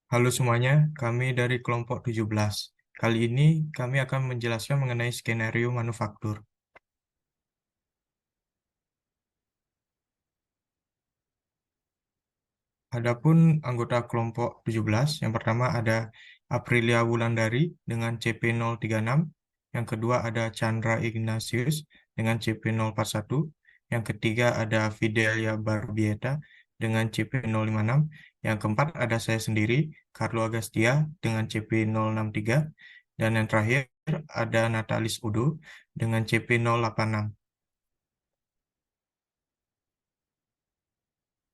Halo semuanya, kami dari kelompok 17. Kali ini kami akan menjelaskan mengenai skenario manufaktur. Adapun anggota kelompok 17, yang pertama ada Aprilia Wulandari dengan CP036, yang kedua ada Chandra Ignatius dengan CP041, yang ketiga ada Fidelia Barbieta dengan CP056, yang keempat ada saya sendiri, Carlo Agastia dengan CP063, dan yang terakhir ada Natalis Udo dengan CP086.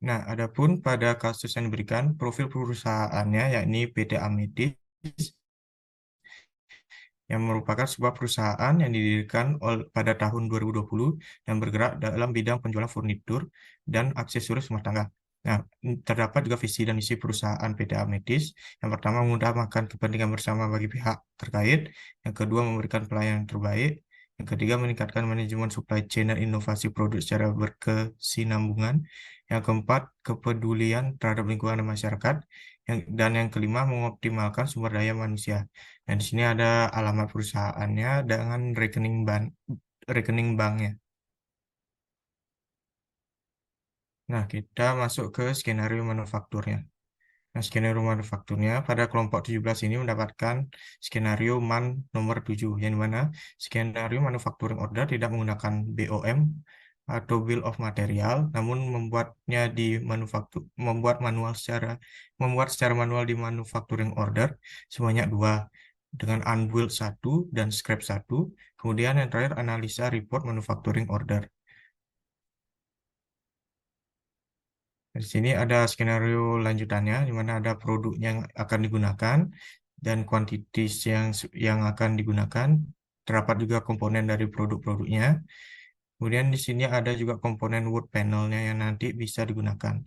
Nah, adapun pada kasus yang diberikan, profil perusahaannya yakni PT Ametis yang merupakan sebuah perusahaan yang didirikan pada tahun 2020 dan bergerak dalam bidang penjualan furnitur dan aksesoris rumah tangga. Nah, terdapat juga visi dan misi perusahaan PT Ametis. Yang pertama, mengutamakan kepentingan bersama bagi pihak terkait. Yang kedua, memberikan pelayanan terbaik. Yang ketiga, meningkatkan manajemen supply chain dan inovasi produk secara berkesinambungan. Yang keempat, kepedulian terhadap lingkungan dan masyarakat. Dan yang kelima, mengoptimalkan sumber daya manusia. Dan di sini ada alamat perusahaannya dengan rekening banknya. Nah, kita masuk ke skenario manufakturnya. Nah, skenario manufakturnya pada kelompok 17 ini mendapatkan skenario MAN nomor 7, yang dimana skenario manufacturing order tidak menggunakan BOM atau Bill of Material, namun membuat secara manual di manufacturing order sebanyak dua, dengan unbuild 1 dan scrap 1. Kemudian yang terakhir analisa report manufacturing order. Di sini ada skenario lanjutannya, di mana ada produk yang akan digunakan dan quantities yang akan digunakan. Terdapat juga komponen dari produk-produknya. Kemudian di sini ada juga komponen wood panelnya yang nanti bisa digunakan.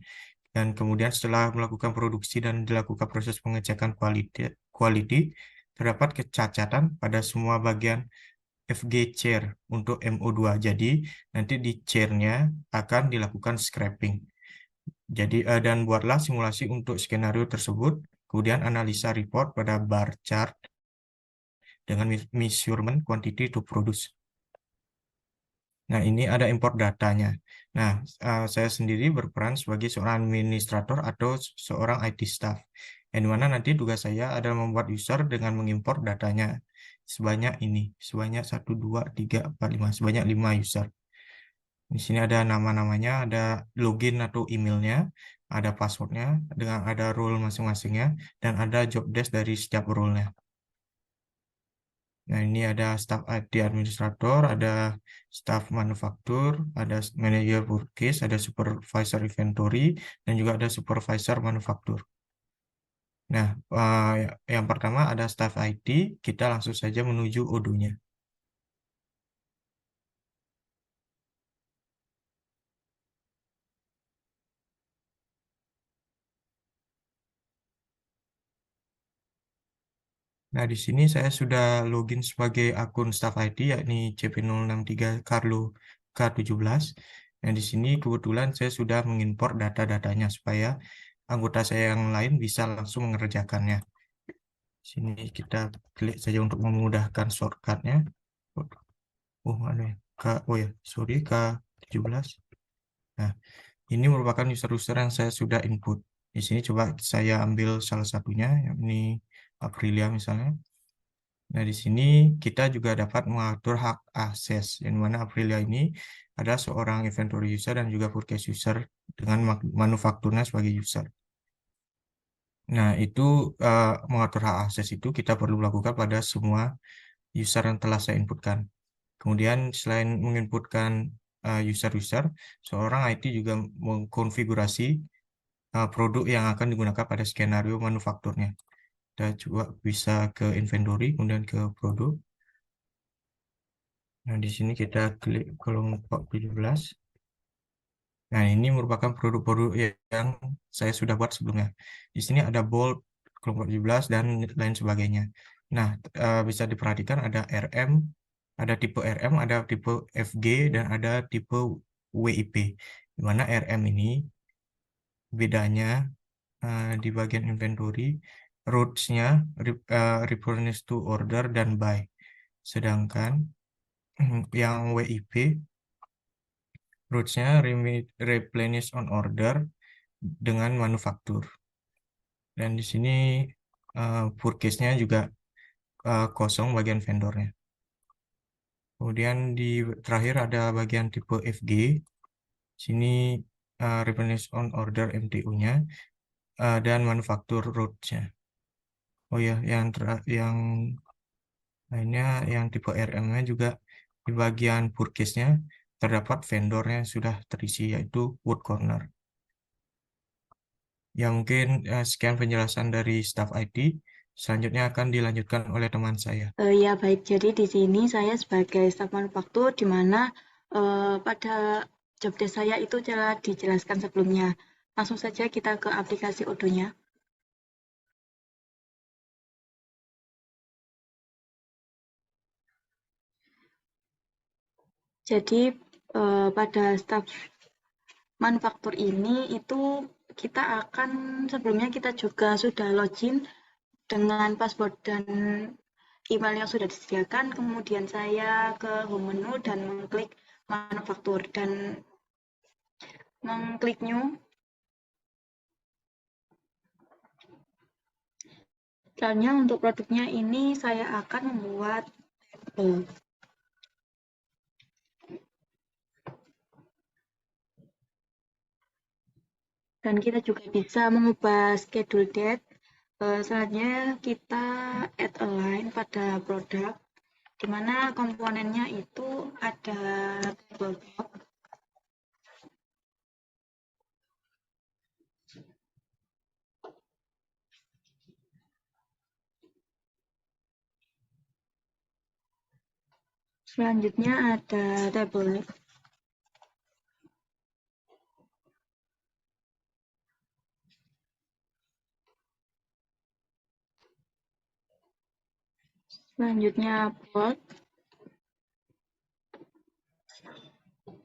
Dan kemudian setelah melakukan produksi dan dilakukan proses pengecekan quality, terdapat kecacatan pada semua bagian FG chair untuk MO2. Jadi nanti di chairnya akan dilakukan scrapping. Jadi dan buatlah simulasi untuk skenario tersebut, kemudian analisa report pada bar chart dengan measurement quantity to produce. Nah, ini ada import datanya. Nah, saya sendiri berperan sebagai seorang administrator atau seorang IT staff. Yang dimana nanti tugas saya adalah membuat user dengan mengimport datanya sebanyak 1, 2, 3, 4, 5, sebanyak 5 user. Di sini ada nama-namanya, ada login atau emailnya, ada passwordnya, dengan ada role masing-masingnya, dan ada job desk dari setiap role-nya. Nah, ini ada staff IT administrator, ada staff manufaktur, ada manager purchase, ada supervisor inventory, dan juga ada supervisor manufaktur. Nah, yang pertama ada staff IT, kita langsung saja menuju Odoo-nya. Nah, di sini saya sudah login sebagai akun staff ID, yakni CP063 Carlo K17. Nah, di sini kebetulan saya sudah mengimport data-datanya supaya anggota saya yang lain bisa langsung mengerjakannya. Sini kita klik saja untuk memudahkan shortcutnya. Oh, mana ya? Oh ya, sorry, K17. Nah, ini merupakan user-user yang saya sudah input. Di sini coba saya ambil salah satunya, yakni Aprilia misalnya. Nah, di sini kita juga dapat mengatur hak akses, yang mana Aprilia ini ada seorang inventory user dan juga purchase user dengan manufakturnya sebagai user. Nah, itu mengatur hak akses itu kita perlu lakukan pada semua user yang telah saya inputkan. Kemudian selain menginputkan user-user, seorang IT juga mengkonfigurasi produk yang akan digunakan pada skenario manufakturnya. Kita coba bisa ke inventory, kemudian ke produk. Nah, di sini kita klik kelompok 17. Nah, ini merupakan produk-produk yang saya sudah buat sebelumnya. Di sini ada Bolt, kelompok 17, dan lain sebagainya. Nah, bisa diperhatikan ada RM, ada tipe RM, ada tipe FG, dan ada tipe WIP. Di mana RM ini bedanya di bagian inventory, routes-nya replenish to order dan buy. Sedangkan yang WIP, routes-nya replenish on order dengan manufaktur. Dan di sini purchase-nya juga kosong bagian vendornya. Kemudian di terakhir ada bagian tipe FG. Sini replenish on order MTU-nya dan manufaktur routes-nya. Oh ya, yang lainnya yang tipe RM-nya juga di bagian purchase-nya terdapat vendornya yang sudah terisi yaitu Wood Corner. Ya mungkin sekian penjelasan dari staf IT. Selanjutnya akan dilanjutkan oleh teman saya. Ya baik, jadi di sini saya sebagai staf manufaktur di mana pada job desk saya itu telah dijelaskan sebelumnya. Langsung saja kita ke aplikasi Odoo-nya. Jadi pada staf manufaktur ini itu kita akan sebelumnya kita juga sudah login dengan password dan email yang sudah disediakan. Kemudian saya ke home menu dan mengklik manufaktur dan mengklik new. Misalnya untuk produknya ini saya akan membuat tabel. Dan kita juga bisa mengubah schedule date. Selanjutnya kita add align pada produk, di mana komponennya itu ada tabletop. Selanjutnya ada table. Selanjutnya plot.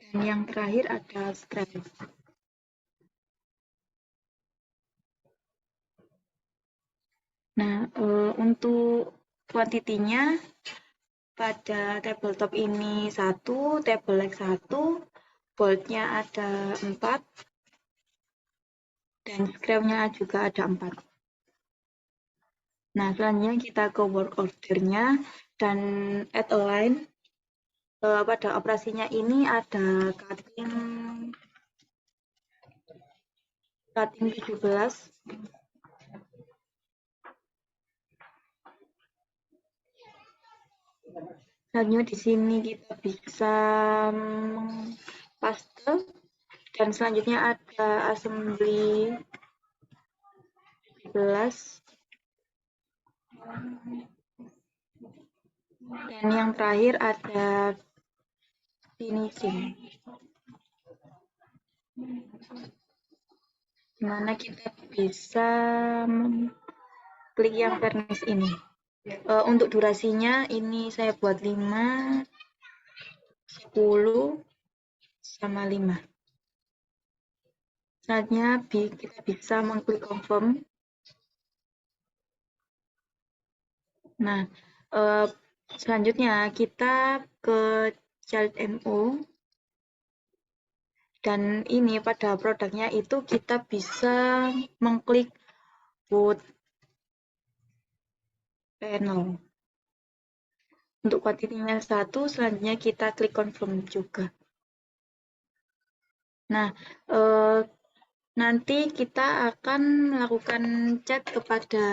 Dan yang terakhir ada scrap. Nah, untuk kuantitinya pada tabletop ini 1, table leg 1, boldnya ada 4, dan scrapnya juga ada 4. Nah, selanjutnya kita ke work order-nya dan add align. Pada operasinya ini ada cutting 17. Selanjutnya di sini kita bisa paste dan selanjutnya ada assembly 17 dan yang terakhir ada finishing, dimana kita bisa klik yang furnish ini. Untuk durasinya ini saya buat 5, 10, sama 5. Selanjutnya kita bisa mengklik confirm. Nah, selanjutnya kita ke child MO. Dan ini pada produknya itu kita bisa mengklik wood panel. Untuk kuantitinya 1, selanjutnya kita klik confirm juga. Nah, nanti kita akan melakukan chat kepada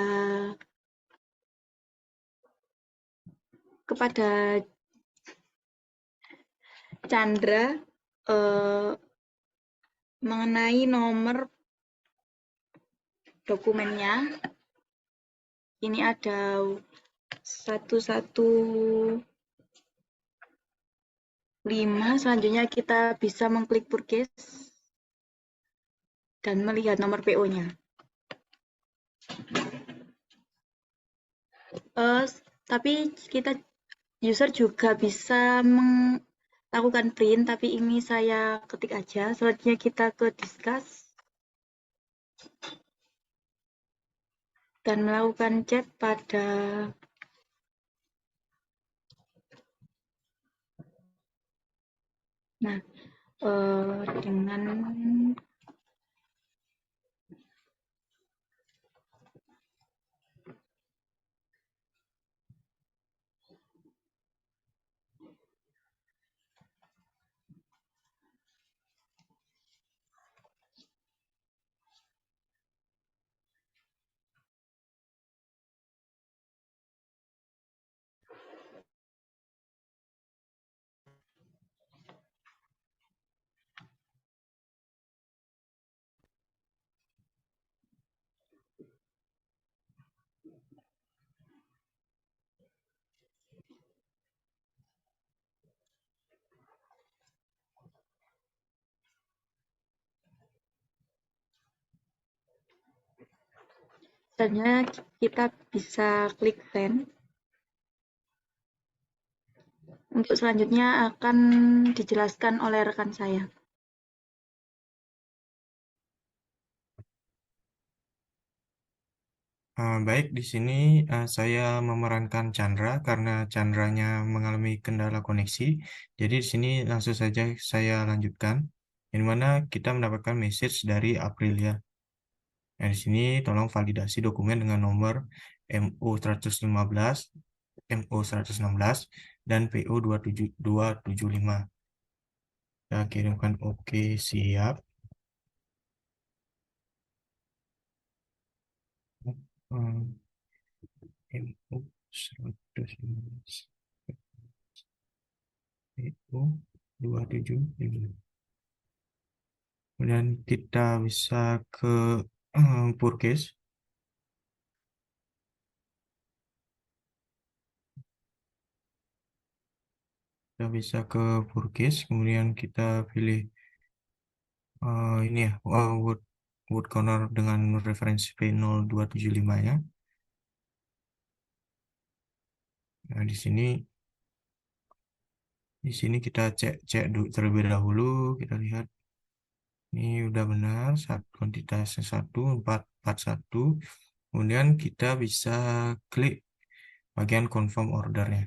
Chandra mengenai nomor dokumennya. Ini ada 115. Selanjutnya kita bisa mengklik purchase dan melihat nomor PO-nya. Tapi kita user juga bisa melakukan print, tapi ini saya ketik aja. Selanjutnya kita ke discuss. dan melakukan chat pada nah dengan selanjutnya kita bisa klik send. Untuk selanjutnya akan dijelaskan oleh rekan saya. Baik, di sini saya memerankan Chandra karena Chandranya mengalami kendala koneksi. Jadi di sini langsung saja saya lanjutkan, di mana kita mendapatkan message dari Aprilia. Nah, di sini tolong validasi dokumen dengan nomor MO115, MO116, dan PO27275. Kita kirimkan oke, siap. MO115, PO275. Kemudian kita bisa ke purchase. Kita bisa ke purchase, kemudian kita pilih ini ya, wood corner dengan referensi P0275 ya. Nah, di sini kita cek terlebih dahulu, kita lihat ini udah benar, kuantitasnya 1441. Kemudian kita bisa klik bagian confirm ordernya.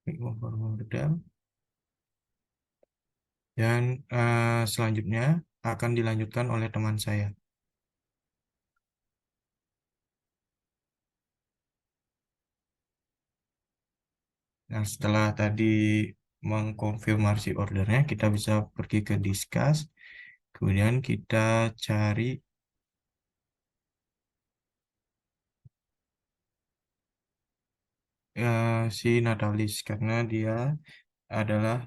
Klik confirm order. Dan selanjutnya akan dilanjutkan oleh teman saya. Nah, setelah tadi mengkonfirmasi ordernya, kita bisa pergi ke discuss. Kemudian kita cari si Natalis karena dia adalah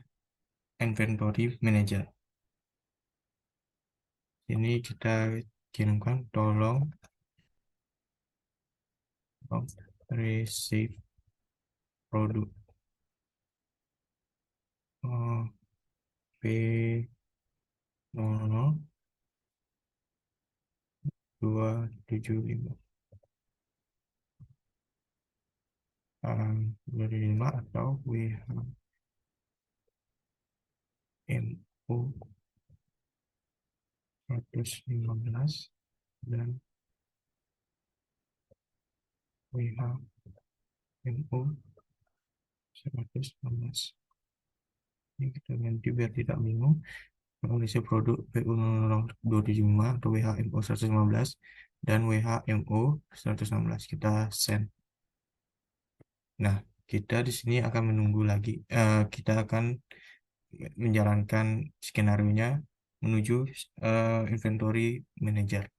inventory manager. Ini kita kirimkan tolong receive produk P00275 275 atau WHMO 115 dan WHMO 115. Ini kita ganti biar tidak bingung. Kondisi produk PU00275 atau WHMO 115 dan WHMO 116. Kita send. Nah, kita di sini akan menunggu lagi. Kita akan menjalankan skenario-nya menuju inventory manager.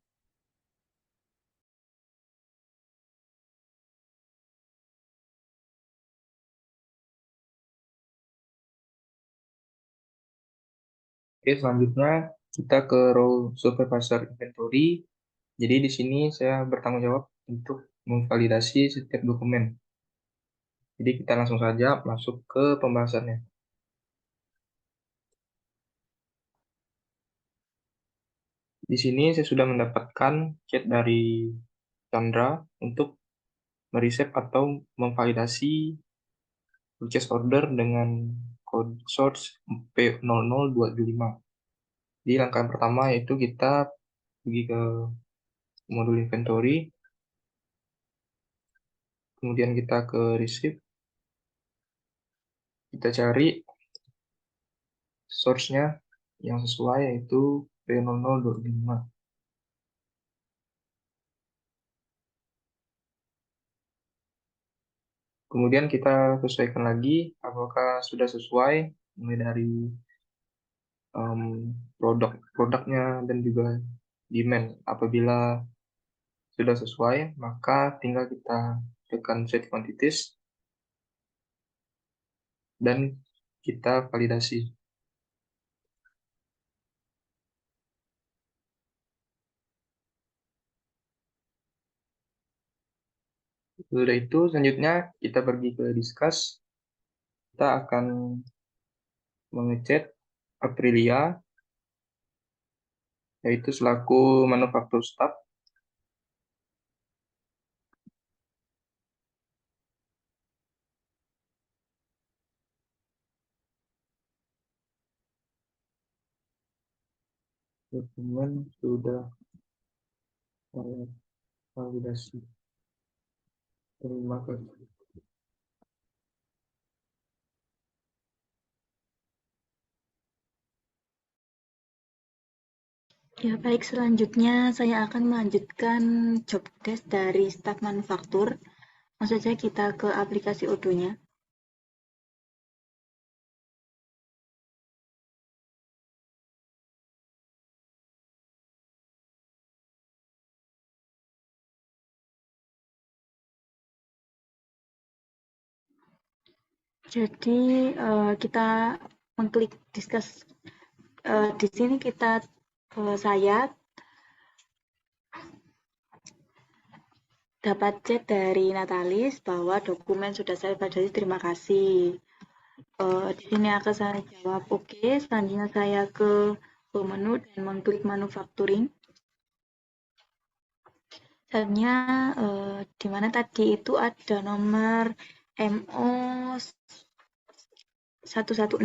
Oke, selanjutnya kita ke role supervisor inventory. Jadi di sini saya bertanggung jawab untuk memvalidasi setiap dokumen. Jadi kita langsung saja masuk ke pembahasannya. Di sini saya sudah mendapatkan chat dari Chandra untuk mereset atau memvalidasi purchase order dengan code source P00275. Di langkah pertama yaitu kita pergi ke modul inventory, kemudian kita ke receipt, kita cari source-nya yang sesuai yaitu P0025. Kemudian kita sesuaikan lagi apakah sudah sesuai mulai dari produknya dan juga demand. Apabila sudah sesuai, maka tinggal kita tekan set quantities dan kita validasi. Sudah itu, selanjutnya kita pergi ke discuss. Kita akan mengecek Aprilia, yaitu selaku manufaktur staff. Dokumen sudah saya validasi. Terima kasih. Ya, baik. Selanjutnya saya akan melanjutkan job desk dari staf manufaktur. Langsung saja kita ke aplikasi Odoo-nya. Jadi kita mengklik discuss. Di sini saya dapat chat dari Natalis bahwa dokumen sudah saya validasi, terima kasih. Di sini akan saya jawab oke. Selanjutnya saya ke menu dan mengklik manufacturing. Selanjutnya di mana tadi itu ada nomor MO 116.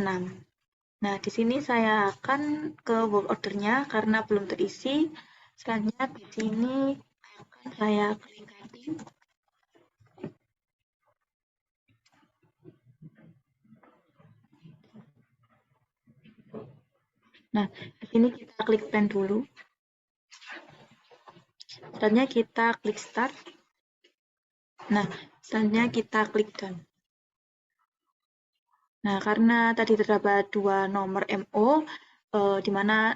Nah, di sini saya akan ke work order-nya karena belum terisi. Selanjutnya di sini akan saya klik cutting. Nah, di sini kita klik pen dulu. Selanjutnya kita klik start. Nah, selanjutnya kita klik done. Nah, karena tadi terdapat dua nomor MO, di mana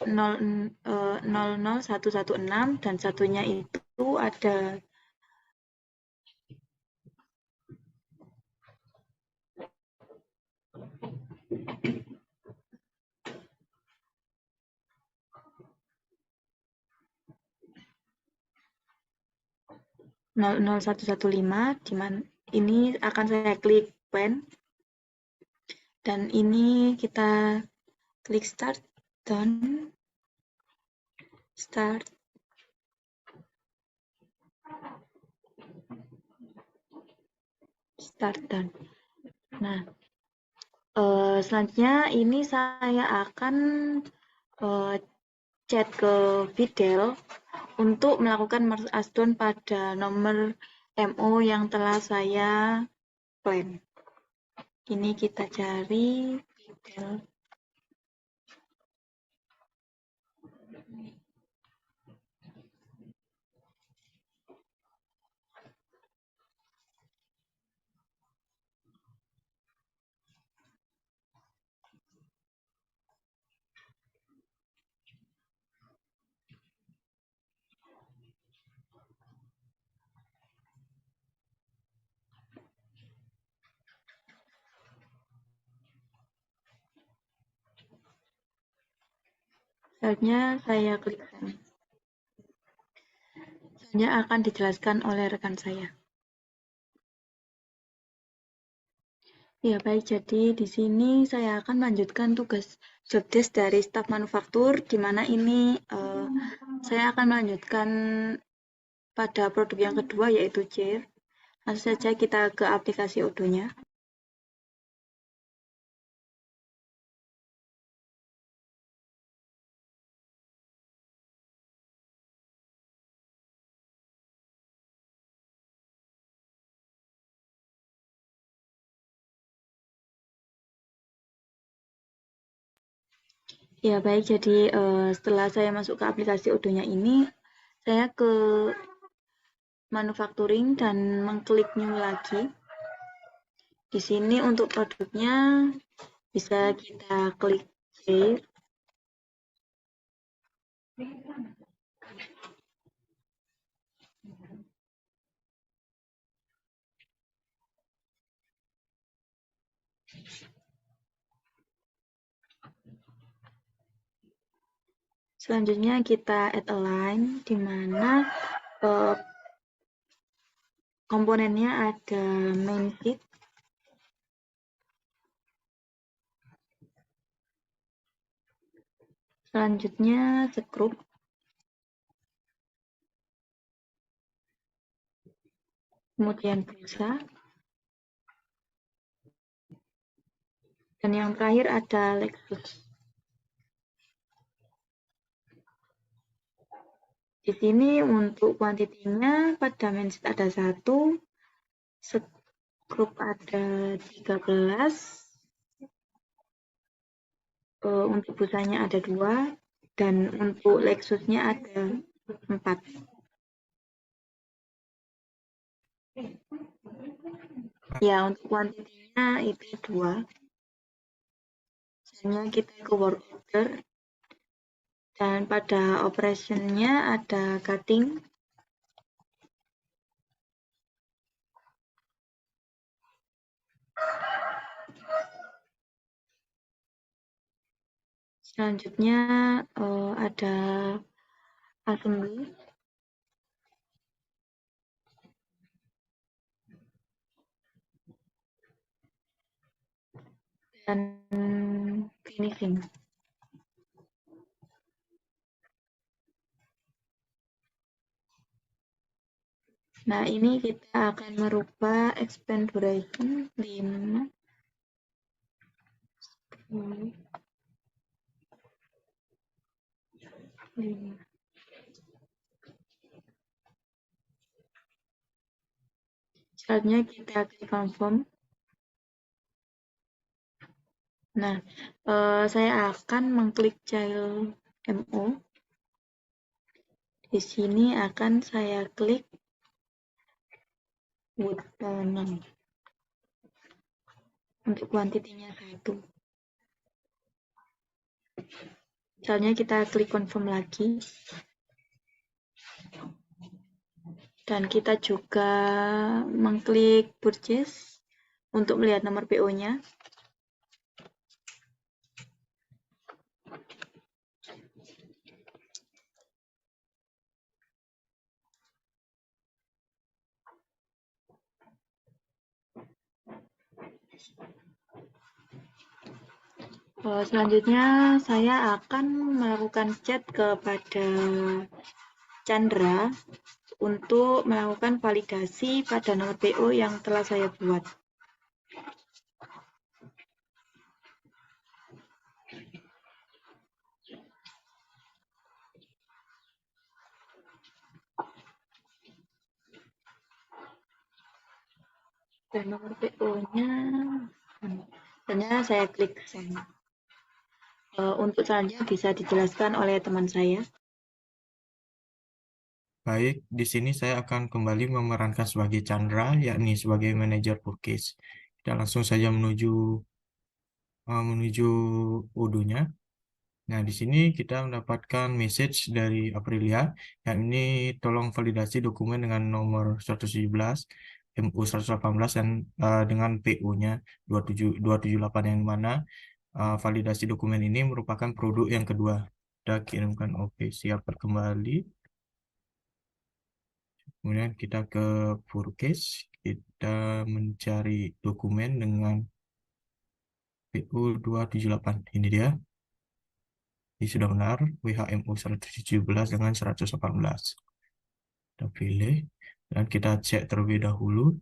00116 dan satunya itu ada nol 0115, di mana ini akan saya klik pen dan ini kita klik start done, start, done. Nah, selanjutnya ini saya akan chat ke Fidel untuk melakukan merge asdon pada nomor MO yang telah saya plan. Ini kita cari Fidel. Selanjutnya saya klik send. Selanjutnya akan dijelaskan oleh rekan saya. Ya, baik. Jadi di sini saya akan melanjutkan tugas job desk dari staf manufaktur, di mana ini saya akan melanjutkan pada produk yang kedua, yaitu chair. Langsung saja kita ke aplikasi Odoo-nya. Ya baik, jadi setelah saya masuk ke aplikasi Odoo-nya ini, saya ke manufacturing dan mengklik new lagi. Di sini untuk produknya bisa kita klik save. Selanjutnya kita add a line, di mana komponennya ada main sheet, selanjutnya sekrup, kemudian pulsa, dan yang terakhir ada Lexus. Di sini untuk kuantitinya pada main sheet ada 1, sekrup ada 13, untuk busanya ada 2, dan untuk Lexusnya ada 4. Ya, untuk kuantitinya itu 2. Misalnya kita ke work order, dan pada operationnya ada cutting, selanjutnya ada assembly, dan finishing. Nah, ini kita akan merubah expand duration 5. Selanjutnya kita klik confirm. Nah, saya akan mengklik child MO. Di sini akan saya klik wood panel. Untuk kuantitinya 1. Misalnya kita klik confirm lagi. Dan kita juga mengklik purchase untuk melihat nomor PO-nya. Selanjutnya saya akan melakukan chat kepada Chandra untuk melakukan validasi pada nomor PO yang telah saya buat. Dan nomor PO-nya, selanjutnya saya klik send. Untuk selanjutnya bisa dijelaskan oleh teman saya. Baik, di sini saya akan kembali memerankan sebagai Chandra, yakni sebagai manajer purchase. Kita langsung saja menuju Odoo-nya. Nah, di sini kita mendapatkan message dari Aprilia, yakni tolong validasi dokumen dengan nomor 117, MU 118, dan dengan PO-nya 278, yang mana validasi dokumen ini merupakan produk yang kedua. Kita kirimkan oke, siap kembali. Kemudian kita ke purchase, kita mencari dokumen dengan PO 278. Ini dia. Ini sudah benar, WHMU 117 dengan 118. Kita pilih, dan kita cek terlebih dahulu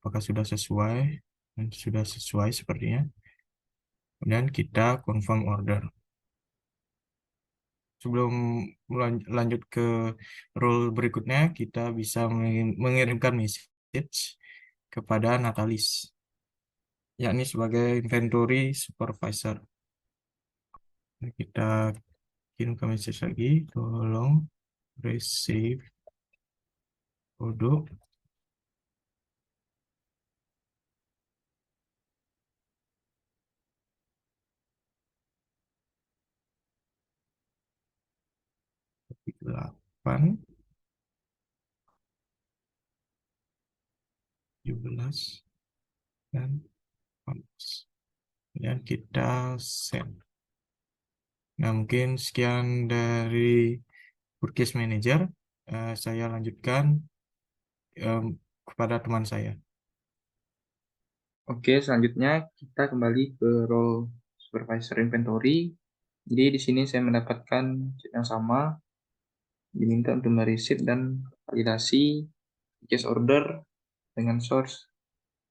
apakah sudah sesuai. Dan sudah sesuai sepertinya. Kemudian kita confirm order. Sebelum lanjut ke role berikutnya, kita bisa mengirimkan message kepada Natalis, yakni sebagai inventory supervisor. Nah, kita kirimkan message lagi, tolong receive produk. Topik 8, 17, dan 18. Dan kita send. Nah, mungkin sekian dari Foodcase Manager. Saya lanjutkan kepada teman saya. Oke, selanjutnya kita kembali ke role supervisor inventory. Jadi di sini saya mendapatkan sheet yang sama, diminta untuk mereceive dan validasi purchase order dengan source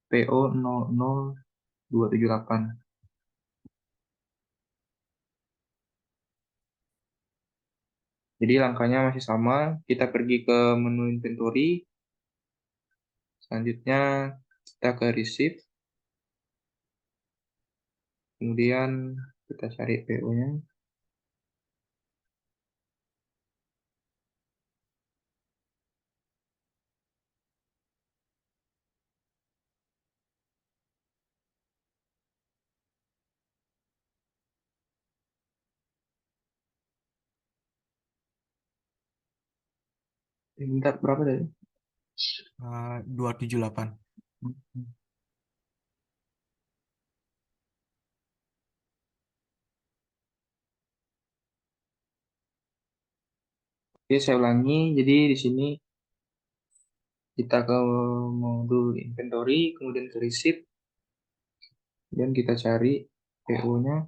PO 00278. Jadi langkahnya masih sama, kita pergi ke menu inventory, selanjutnya kita ke receive, kemudian kita cari PO-nya. Bentar, berapa tadi? 278. Oke, saya ulangi. Jadi di sini kita ke modul inventory, kemudian ke receipt, dan kita cari PO-nya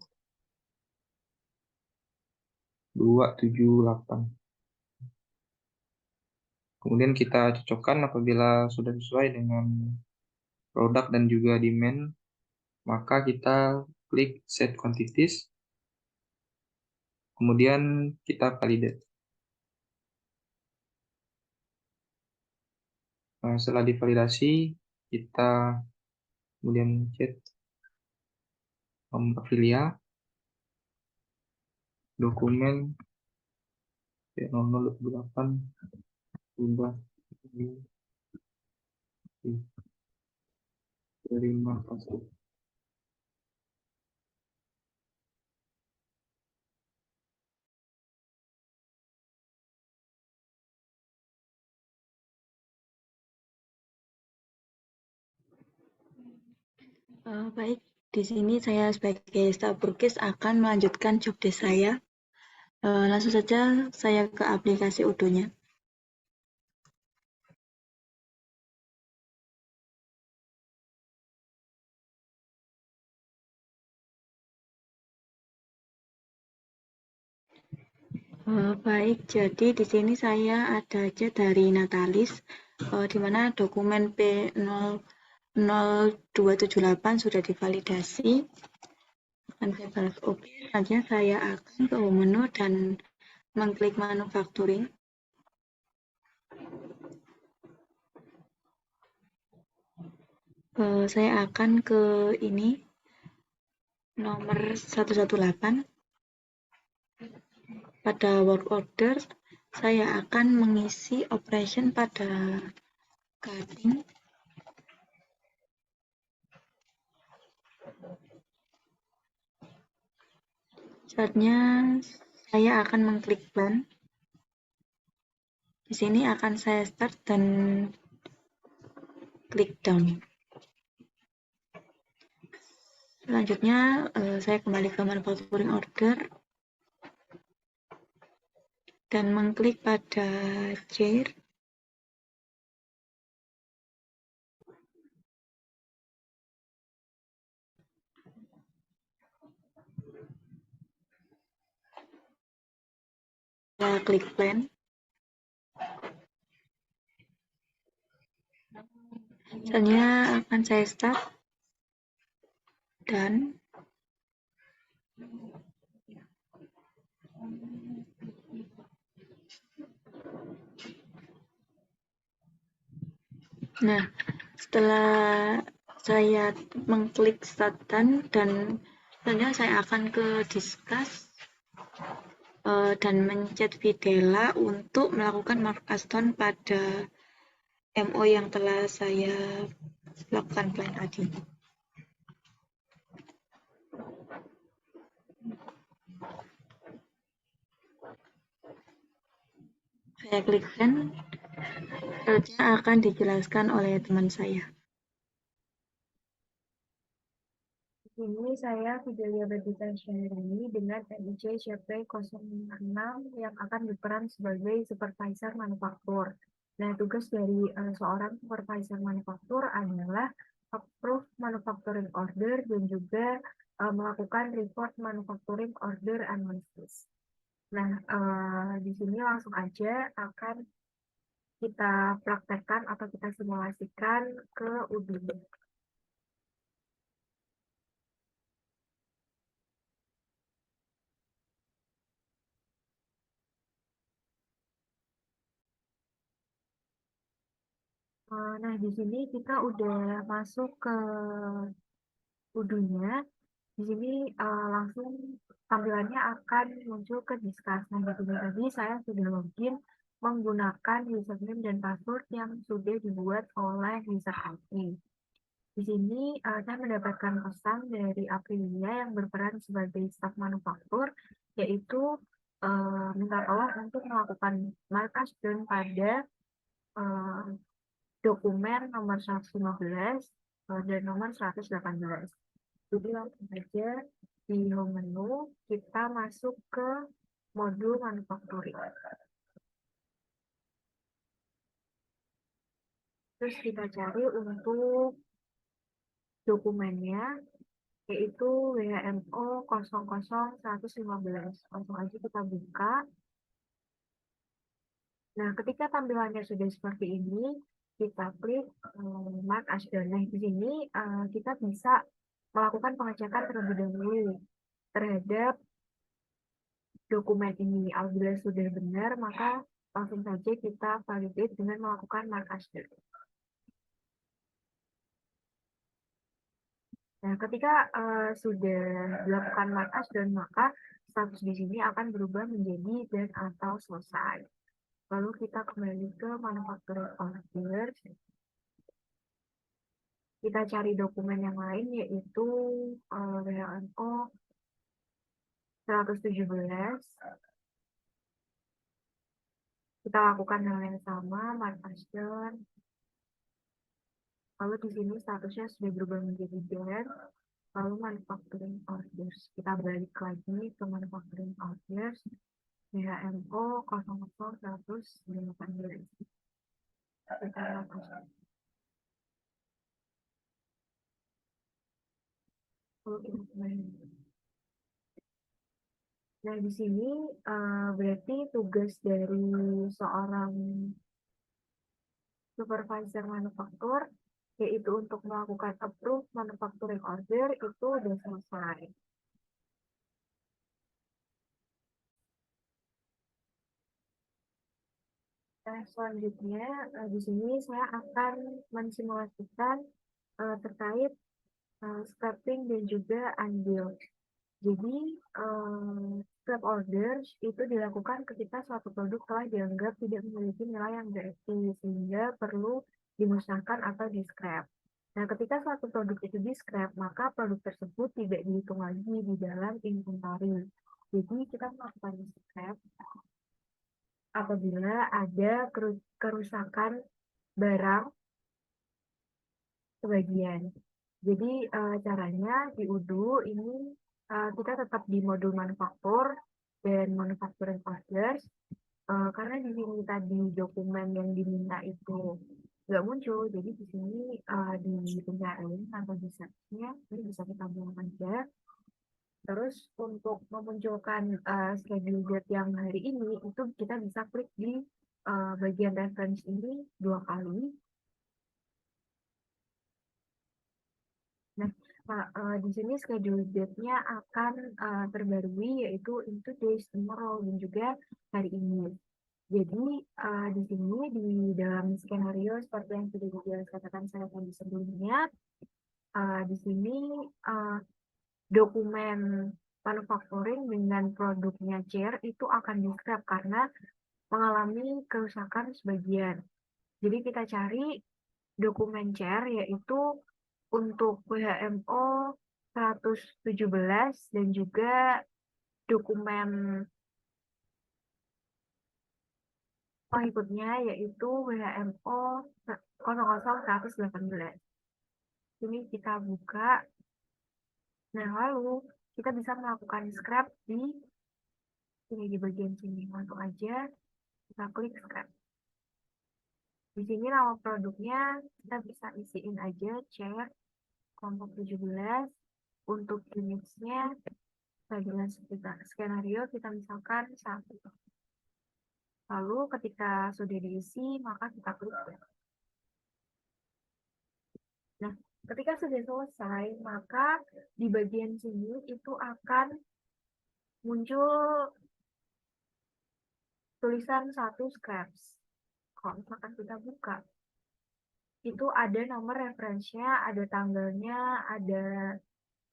278. Kemudian kita cocokkan apabila sudah sesuai dengan produk dan juga demand, maka kita klik set quantities, kemudian kita validate. Nah, setelah divalidasi, kita kemudian chat Aprilia, dokumen P0028 sudah diterima pasti. Baik, di sini saya sebagai staf Foodcase akan melanjutkan job desk saya. Langsung saja saya ke aplikasi Odoo-nya. Baik, jadi di sini saya ada aja dari Natalis, di mana dokumen P00278 sudah divalidasi. Dan saya balas OK. Selanjutnya saya akan ke home menu dan mengklik manufacturing. Saya akan ke ini, nomor 118. Pada work order, saya akan mengisi operation pada cutting. Selanjutnya saya akan mengklik plan. Di sini akan saya start dan klik down. Selanjutnya saya kembali ke manufacturing order dan mengklik pada chair. Saya klik plan. Selanjutnya akan saya start dan nah, setelah saya mengklik start dan selanjutnya saya akan ke discuss dan mencet Videla untuk melakukan markaston pada MO yang telah saya lakukan plan tadi. Saya klikkan, selanjutnya akan dijelaskan oleh teman saya. Ini saya Fidelia Babita Syahrini dengan NIC CP06 yang akan berperan sebagai supervisor manufaktur. Nah, tugas dari seorang supervisor manufaktur adalah approve manufacturing order dan juga melakukan report manufacturing order analysis. Nah, di sini langsung aja akan kita praktekkan atau kita simulasikan ke UBI. Nah, di sini kita udah masuk ke UDU-nya. Di sini langsung tampilannya akan muncul ke Discuss. Nah, di sini tadi saya sudah login menggunakan username dan password yang sudah dibuat oleh user admin. Di sini saya mendapatkan pesan dari Aprilia yang berperan sebagai staf manufaktur, yaitu minta tolong untuk melakukan markdown pada dokumen nomor 115 dan nomor 118. Jadi langsung saja di home menu kita masuk ke modul manufacturing. Terus kita cari untuk dokumennya, yaitu WHMO 00115. Langsung aja kita buka. Nah, ketika tampilannya sudah seperti ini, kita klik Mark as done. Nah, di sini kita bisa melakukan pengecekan terlebih dahulu terhadap dokumen ini. Apabila sudah benar, maka langsung saja kita validate dengan melakukan mark as done. Nah, ketika sudah dilakukan mark as done, maka status di sini akan berubah menjadi dan atau selesai. Lalu kita kembali ke manufacturing orders. Kita cari dokumen yang lain, yaitu WHMO 117. Kita lakukan hal yang sama, mark as done. Lalu di sini statusnya sudah berubah menjadi dan. Lalu manufacturing orders. Kita balik lagi ke manufacturing orders. WHMO 00118. Kita lakukan. Lalu kita kembali. Nah, di sini berarti tugas dari seorang supervisor manufaktur, yaitu untuk melakukan approve manufacturing order, itu sudah selesai. Nah, selanjutnya di sini saya akan mensimulasikan terkait scrapping dan juga unbuild. Jadi, scrap orders itu dilakukan ketika suatu produk telah dianggap tidak memiliki nilai yang berarti, sehingga perlu dimusnahkan atau di-scrap. Nah, ketika suatu produk itu di-scrap, maka produk tersebut tidak dihitung lagi di dalam inventory. Jadi, kita melakukan scrap apabila ada kerusakan barang sebagian. Jadi caranya di UDU ini kita tetap di modul manufaktur dan manufacturing orders karena di sini tadi dokumen yang diminta itu nggak muncul, jadi di sini di pencarian atau di search-nya ini bisa kita buang aja. Terus untuk memunculkan schedule date yang hari ini itu kita bisa klik di bagian reference ini 2 kali. Nah, di sini schedule date-nya akan terbarui yaitu in today's, tomorrow, dan juga hari ini. Jadi di sini di dalam skenario seperti yang sudah dijelaskan saya tadi sebelumnya, di sini dokumen manufacturing dengan produknya chair itu akan di-scrap karena mengalami kerusakan sebagian. Jadi kita cari dokumen chair yaitu untuk WHO 117 dan juga dokumen pengikutnya yaitu WHO 00118. Ini kita buka. Nah, lalu kita bisa melakukan scrap di sini di bagian sini. Langsung aja kita klik scrap. Di sini nama produknya kita bisa isiin aja chair kelompok 17. Untuk unitsnya dengan skenario kita misalkan 1. Lalu ketika sudah diisi maka kita klik. Nah, ketika sudah selesai maka di bagian sini itu akan muncul tulisan 1 scraps. Kalau misalkan kita buka, itu ada nomor referensinya, ada tanggalnya, ada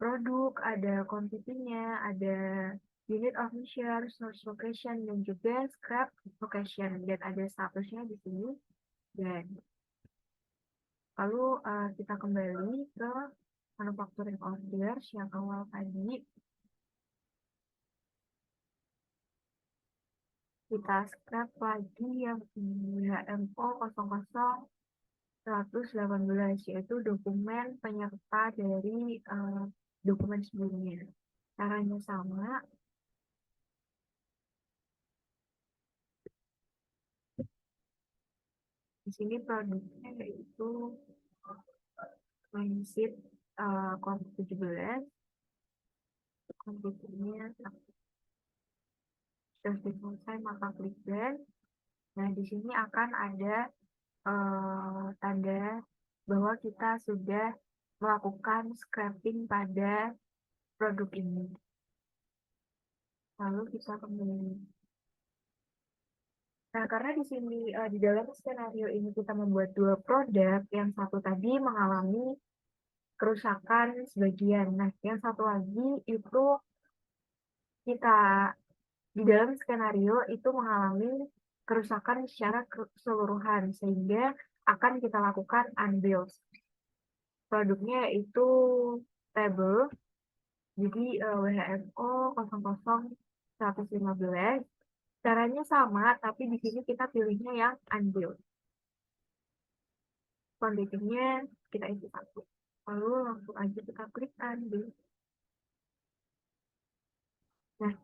produk, ada quantity-nya, ada unit of measure, source location, dan juga scrap location. Dan ada statusnya di sini. Dan lalu kita kembali ke manufacturing orders yang awal tadi. Kita scrap lagi yang HMO 118, yaitu dokumen penyerta dari dokumen sebelumnya. Caranya sama. Di sini produknya yaitu mindset kelompok 17. Komputernya sudah selesai maka klik dan. Nah, di sini akan ada tanda bahwa kita sudah melakukan scrapping pada produk ini. Lalu kita kembali. Nah, karena di sini di dalam skenario ini kita membuat 2 produk, yang satu tadi mengalami kerusakan sebagian. Nah, yang satu lagi itu kita di dalam skenario itu mengalami kerusakan secara keseluruhan sehingga akan kita lakukan unbuild. Produknya itu table. Jadi WHO 00115. Caranya sama, tapi di sini kita pilihnya yang unbuild. Kuantitinya kita isi 1. Lalu langsung aja kita klik unbuild. Nah,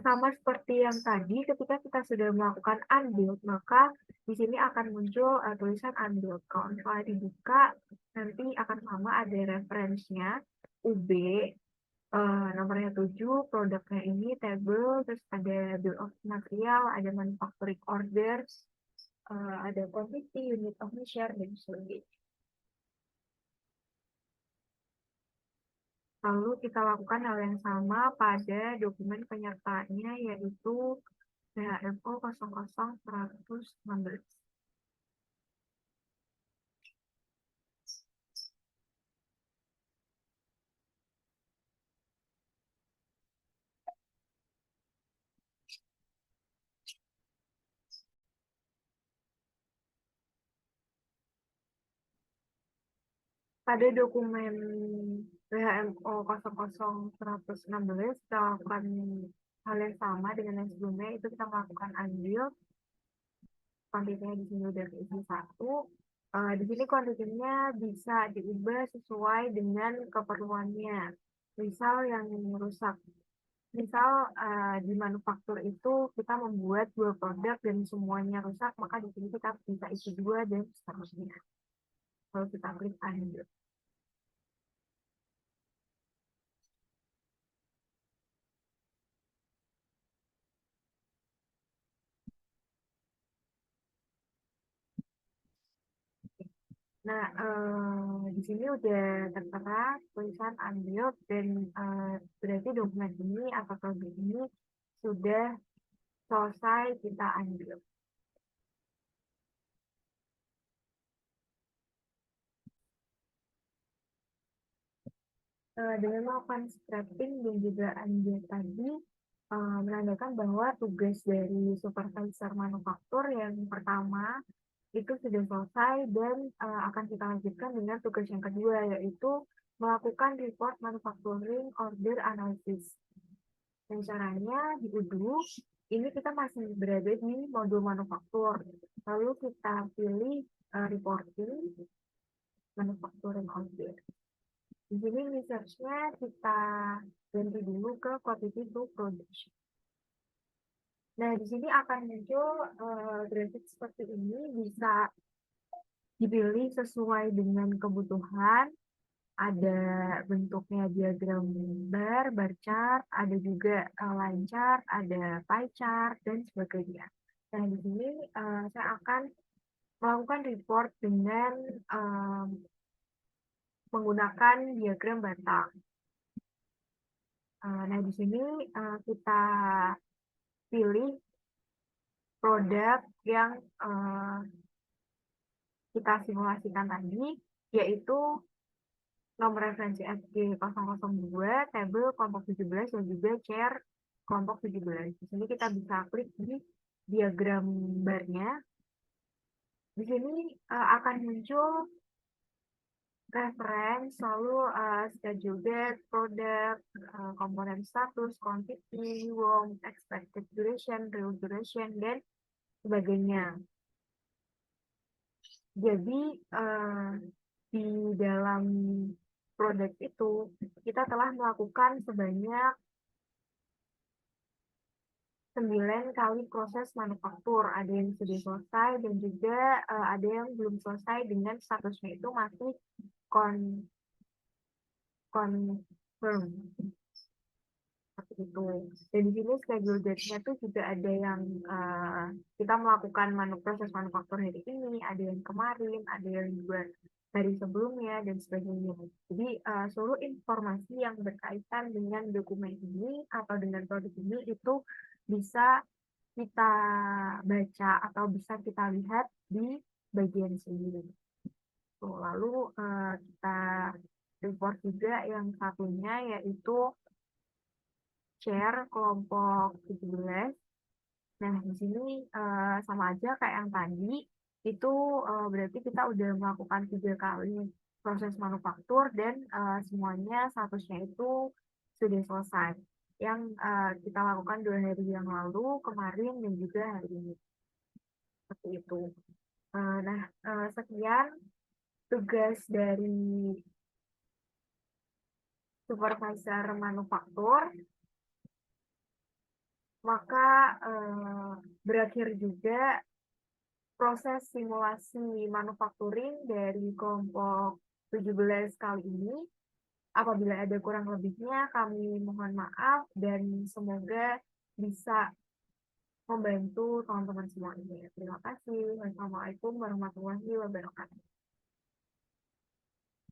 sama seperti yang tadi, ketika kita sudah melakukan unbuild, maka di sini akan muncul tulisan unbuild. Kalau misalnya dibuka, nanti akan sama ada referensinya, UB, nomornya 7, produknya ini, table, terus ada bill of material, ada manufacturing orders, ada quantity, unit of measure, dan sebagainya. Lalu kita lakukan hal yang sama pada dokumen penyertaannya, yaitu HMO 00116. Pada dokumen WHO 00116 kita lakukan hal yang sama dengan yang sebelumnya, itu kita melakukan unbuild. Kuantitinya di sini udah keisi 1. Di sini kuantitinya bisa diubah sesuai dengan keperluannya. Misal yang rusak. Misal di manufaktur itu kita membuat 2 produk dan semuanya rusak, maka di sini kita bisa isi 2 dan seterusnya. Kalau kita klik unbuild. Nah, di sini udah tertera tulisan unbuild dan berarti dokumen ini atau produk ini sudah selesai kita unbuild. Dengan melakukan scrapping dan juga unbundle tadi, menandakan bahwa tugas dari supervisor manufaktur yang pertama itu sudah selesai dan akan kita lanjutkan dengan tugas yang kedua, yaitu melakukan report manufacturing order analysis. Dan caranya di UDU, ini kita masih berada di modul manufaktur. Lalu kita pilih reporting manufacturing order. Di sini research-nya kita ganti dulu ke quantity to production. Nah, di sini akan muncul grafik seperti ini, bisa dipilih sesuai dengan kebutuhan. Ada bentuknya diagram bar chart, ada juga line chart, ada pie chart, dan sebagainya. Nah, di sini saya akan melakukan report dengan menggunakan diagram batang. Nah, di sini kita pilih produk yang kita simulasikan tadi, yaitu nomor referensi FG002, tabel kelompok 17, dan juga chair kelompok 17. Di sini kita bisa klik di diagram barnya. Di sini akan muncul reference, lalu schedule date, product, komponen status, quantity, warm, expected duration, real duration, dan sebagainya. Jadi di dalam produk itu kita telah melakukan sebanyak 9 kali proses manufaktur. Ada yang sudah selesai dan juga ada yang belum selesai dengan statusnya itu masih confirm. Seperti itu. Dan di sini schedule date-nya tuh juga ada yang kita melakukan proses manufaktur hari ini, ada yang kemarin, ada yang juga hari sebelumnya, dan sebagainya. Jadi seluruh informasi yang berkaitan dengan dokumen ini atau dengan produk ini itu bisa kita baca atau bisa kita lihat di bagian sini. Tuh, lalu kita report juga yang satunya, yaitu share kelompok 17. Nah, di sini sama aja kayak yang tadi, itu berarti kita udah melakukan 3 kali proses manufaktur dan semuanya statusnya itu sudah selesai. Yang kita lakukan 2 hari yang lalu, kemarin, dan juga hari ini. Seperti itu. Nah, sekian tugas dari supervisor manufaktur. Maka berakhir juga proses simulasi manufacturing dari kelompok 17 kali ini. Apabila ada kurang lebihnya, kami mohon maaf dan semoga bisa membantu teman-teman semuanya. Terima kasih. Wassalamualaikum warahmatullahi wabarakatuh.